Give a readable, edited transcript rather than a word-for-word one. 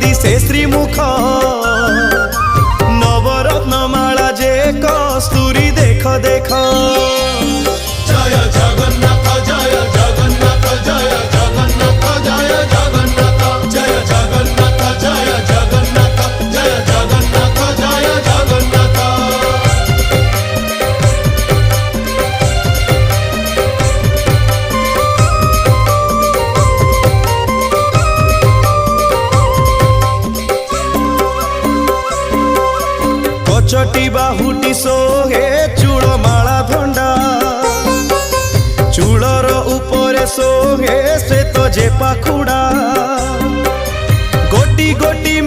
दिशे श्रीमुख नवरत्नमाला जे कस्तूरी देख देख जय जगन्नाथ जय जगन्नाथ जय जगन्नाथ जय जगन्नाथ जय जगन्नाथ जय जगन्नाथ जय जगन्नाथ जय जगन्नाथ। कचटी बाहुटी सोहे चूड़ माला धंडा चूड़र उपरे सोहे श्वेत जे पाखुड़ा